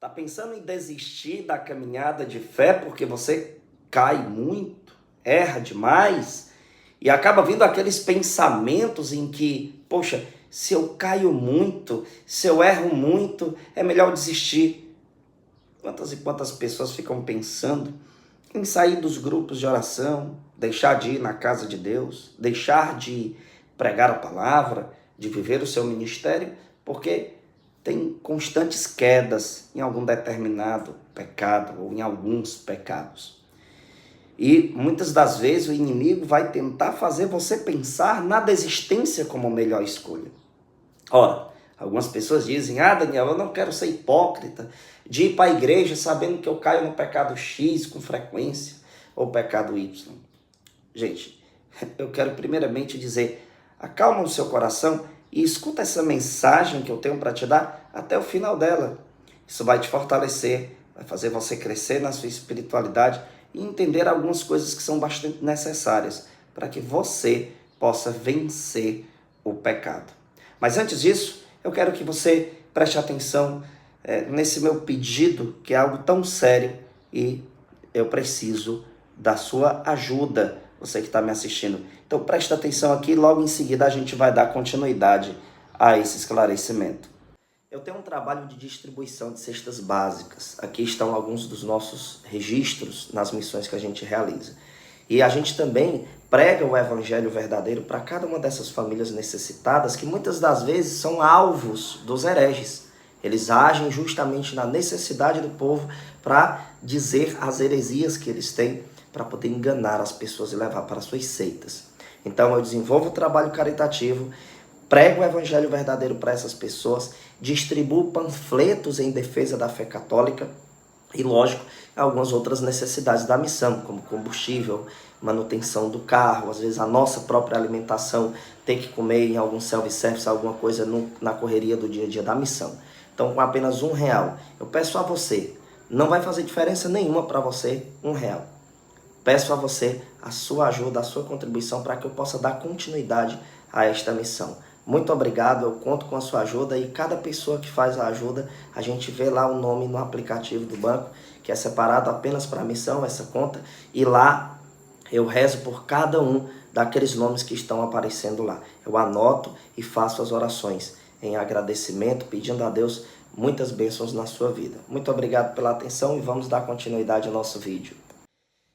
Tá pensando em desistir da caminhada de fé porque você cai muito, erra demais e acaba vindo aqueles pensamentos em que, poxa, se eu caio muito, se eu erro muito, é melhor desistir. Quantas e quantas pessoas ficam pensando em sair dos grupos de oração, deixar de ir na casa de Deus, deixar de pregar a palavra, de viver o seu ministério, porque tem constantes quedas em algum determinado pecado ou em alguns pecados. E muitas das vezes o inimigo vai tentar fazer você pensar na desistência como a melhor escolha. Ora, algumas pessoas dizem, Daniel, eu não quero ser hipócrita de ir para a igreja sabendo que eu caio no pecado X com frequência ou pecado Y. Gente, eu quero primeiramente dizer, acalma o seu coração e escuta essa mensagem que eu tenho para te dar até o final dela. Isso vai te fortalecer, vai fazer você crescer na sua espiritualidade e entender algumas coisas que são bastante necessárias para que você possa vencer o pecado. Mas antes disso, eu quero que você preste atenção nesse meu pedido, que é algo tão sério e eu preciso da sua ajuda, você que está me assistindo. Então preste atenção aqui, logo em seguida a gente vai dar continuidade a esse esclarecimento. Eu tenho um trabalho de distribuição de cestas básicas. Aqui estão alguns dos nossos registros nas missões que a gente realiza. E a gente também prega o evangelho verdadeiro para cada uma dessas famílias necessitadas, que muitas das vezes são alvos dos hereges. Eles agem justamente na necessidade do povo para dizer as heresias que eles têm, para poder enganar as pessoas e levar para suas seitas. Então eu desenvolvo o trabalho caritativo, prego o evangelho verdadeiro para essas pessoas, distribuo panfletos em defesa da fé católica e, lógico, algumas outras necessidades da missão, como combustível, manutenção do carro, às vezes a nossa própria alimentação, ter que comer em algum self-service, alguma coisa na correria do dia a dia da missão. Então, com apenas R$1, eu peço a você, não vai fazer diferença nenhuma para você, R$1. Peço a você a sua ajuda, a sua contribuição para que eu possa dar continuidade a esta missão. Muito obrigado, eu conto com a sua ajuda e cada pessoa que faz a ajuda, a gente vê lá o nome no aplicativo do banco, que é separado apenas para a missão, essa conta, e lá eu rezo por cada um daqueles nomes que estão aparecendo lá. Eu anoto e faço as orações em agradecimento, pedindo a Deus muitas bênçãos na sua vida. Muito obrigado pela atenção e vamos dar continuidade ao nosso vídeo.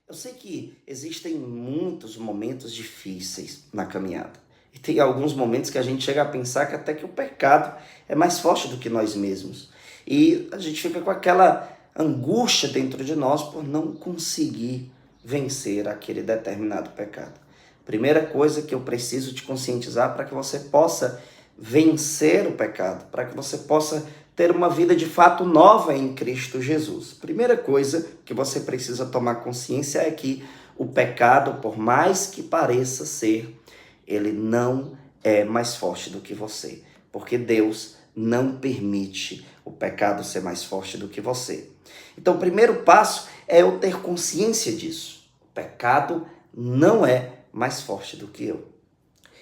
Eu sei que existem muitos momentos difíceis na caminhada. E tem alguns momentos que a gente chega a pensar que até que o pecado é mais forte do que nós mesmos. E a gente fica com aquela angústia dentro de nós por não conseguir vencer aquele determinado pecado. Primeira coisa que eu preciso te conscientizar para que você possa vencer o pecado, para que você possa ter uma vida de fato nova em Cristo Jesus. Primeira coisa que você precisa tomar consciência é que o pecado, por mais que pareça ser, ele não é mais forte do que você, porque Deus não permite o pecado ser mais forte do que você. Então, o primeiro passo é eu ter consciência disso. O pecado não é mais forte do que eu.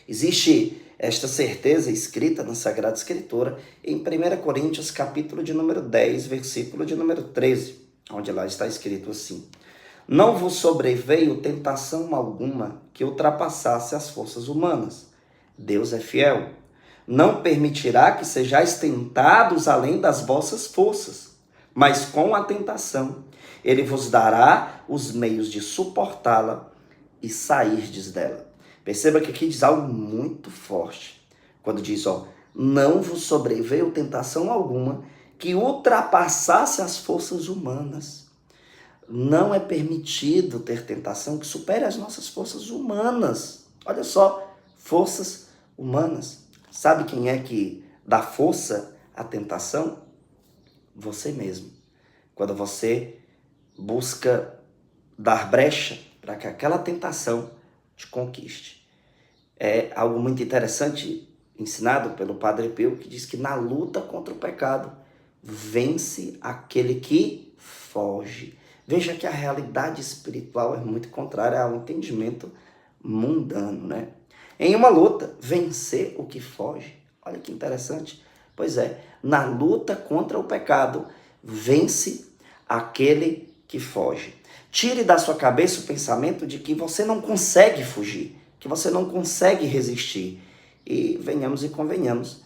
Existe esta certeza escrita na Sagrada Escritura em 1 Coríntios, capítulo de número 10, versículo de número 13, onde lá está escrito assim: não vos sobreveio tentação alguma que ultrapassasse as forças humanas. Deus é fiel. Não permitirá que sejais tentados além das vossas forças, mas com a tentação ele vos dará os meios de suportá-la e sairdes dela. Perceba que aqui diz algo muito forte. Quando diz, não vos sobreveio tentação alguma que ultrapassasse as forças humanas. Não é permitido ter tentação que supere as nossas forças humanas. Olha só, forças humanas. Sabe quem é que dá força à tentação? Você mesmo. Quando você busca dar brecha para que aquela tentação te conquiste. É algo muito interessante ensinado pelo Padre Pio, que diz que na luta contra o pecado, vence aquele que foge. Veja que a realidade espiritual é muito contrária ao entendimento mundano, né? Em uma luta, vencer o que foge. Olha que interessante. Pois é, na luta contra o pecado, vence aquele que foge. Tire da sua cabeça o pensamento de que você não consegue fugir, que você não consegue resistir. E venhamos e convenhamos,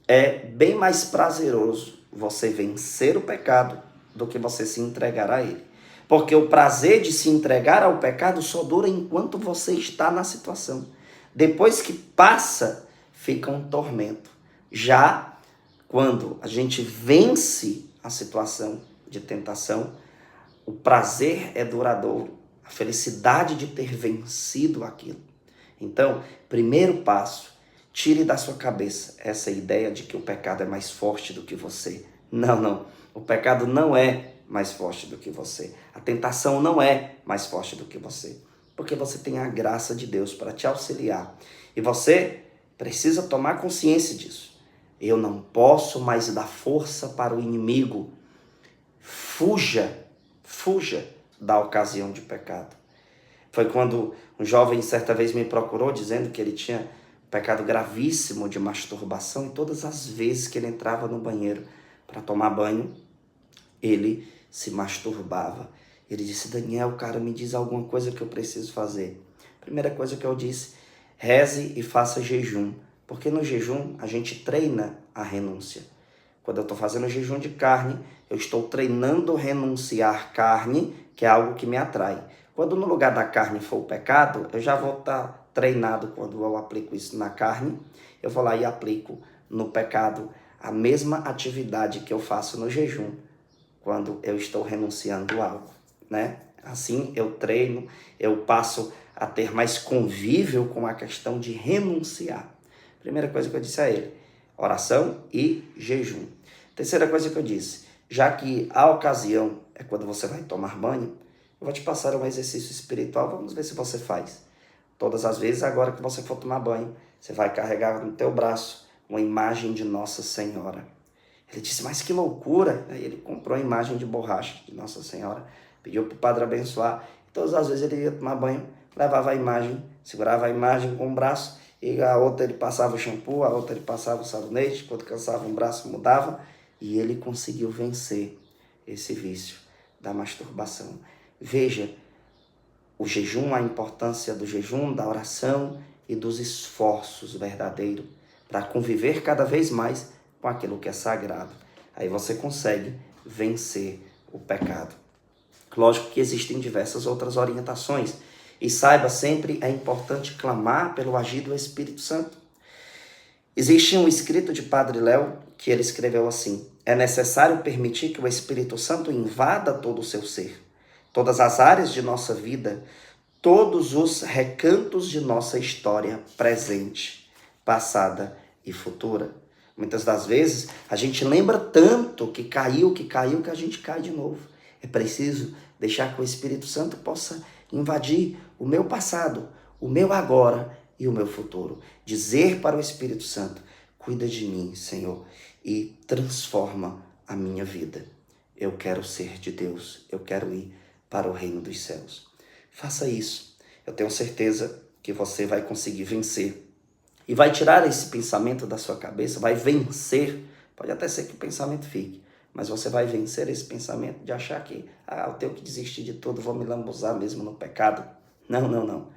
é bem mais prazeroso você vencer o pecado do que você se entregar a ele. Porque o prazer de se entregar ao pecado só dura enquanto você está na situação. Depois que passa, fica um tormento. Já quando a gente vence a situação de tentação, o prazer é duradouro, a felicidade de ter vencido aquilo. Então, primeiro passo, tire da sua cabeça essa ideia de que o pecado é mais forte do que você. Não, não. O pecado não é mais forte do que você. A tentação não é mais forte do que você. Porque você tem a graça de Deus para te auxiliar. E você precisa tomar consciência disso. Eu não posso mais dar força para o inimigo. Fuja da ocasião de pecado. Foi quando um jovem certa vez me procurou dizendo que ele tinha pecado gravíssimo de masturbação e todas as vezes que ele entrava no banheiro para tomar banho, ele se masturbava. Ele disse: Daniel, cara, me diz alguma coisa que eu preciso fazer. Primeira coisa que eu disse: reze e faça jejum, porque no jejum a gente treina a renúncia. Quando eu estou fazendo jejum de carne, eu estou treinando renunciar carne, que é algo que me atrai. Quando no lugar da carne for o pecado, eu já vou estar treinado quando eu aplico isso na carne. Eu vou lá e aplico no pecado a mesma atividade que eu faço no jejum, quando eu estou renunciando algo, né? Assim eu treino, eu passo a ter mais convívio com a questão de renunciar. Primeira coisa que eu disse a ele: oração e jejum. Terceira coisa que eu disse: já que a ocasião é quando você vai tomar banho, eu vou te passar um exercício espiritual, vamos ver se você faz. Todas as vezes, agora que você for tomar banho, você vai carregar no teu braço uma imagem de Nossa Senhora. Ele disse: mas que loucura! Aí ele comprou a imagem de borracha de Nossa Senhora, pediu para o padre abençoar. E todas as vezes ele ia tomar banho, levava a imagem, segurava a imagem com o braço, e a outra ele passava o shampoo, a outra ele passava o sabonete, quando cansava um braço mudava, e ele conseguiu vencer esse vício da masturbação. Veja o jejum, a importância do jejum, da oração e dos esforços verdadeiros para conviver cada vez mais com aquilo que é sagrado. Aí você consegue vencer o pecado. Lógico que existem diversas outras orientações. E saiba, sempre é importante clamar pelo agir do Espírito Santo. Existe um escrito de Padre Léo que ele escreveu assim: é necessário permitir que o Espírito Santo invada todo o seu ser, todas as áreas de nossa vida, todos os recantos de nossa história presente, passada e futura. Muitas das vezes a gente lembra tanto que caiu, que a gente cai de novo. É preciso deixar que o Espírito Santo possa invadir o meu passado, o meu agora e o meu futuro. Dizer para o Espírito Santo: cuida de mim, Senhor, e transforma a minha vida. Eu quero ser de Deus, eu quero ir para o reino dos céus. Faça isso. Eu tenho certeza que você vai conseguir vencer. E vai tirar esse pensamento da sua cabeça, vai vencer. Pode até ser que o pensamento fique, mas você vai vencer esse pensamento de achar que eu tenho que desistir de tudo, vou me lambuzar mesmo no pecado. Não, não, não.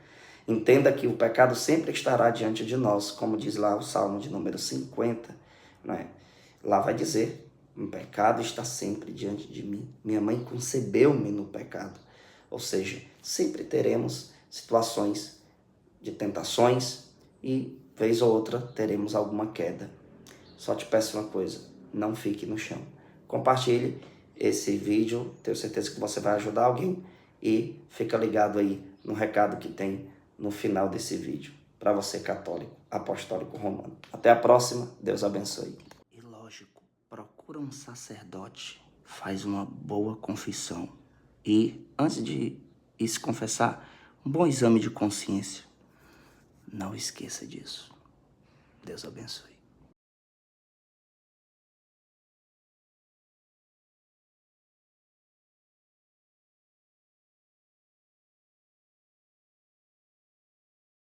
Entenda que o pecado sempre estará diante de nós, como diz lá o Salmo de número 50. Né? Lá vai dizer: o pecado está sempre diante de mim. Minha mãe concebeu-me no pecado. Ou seja, sempre teremos situações de tentações e, vez ou outra, teremos alguma queda. Só te peço uma coisa: não fique no chão. Compartilhe esse vídeo, tenho certeza que você vai ajudar alguém, e fica ligado aí no recado que tem no final desse vídeo, para você católico, apostólico romano. Até a próxima, Deus abençoe. E lógico, procura um sacerdote, faz uma boa confissão e, antes de ir se confessar, um bom exame de consciência. Não esqueça disso. Deus abençoe.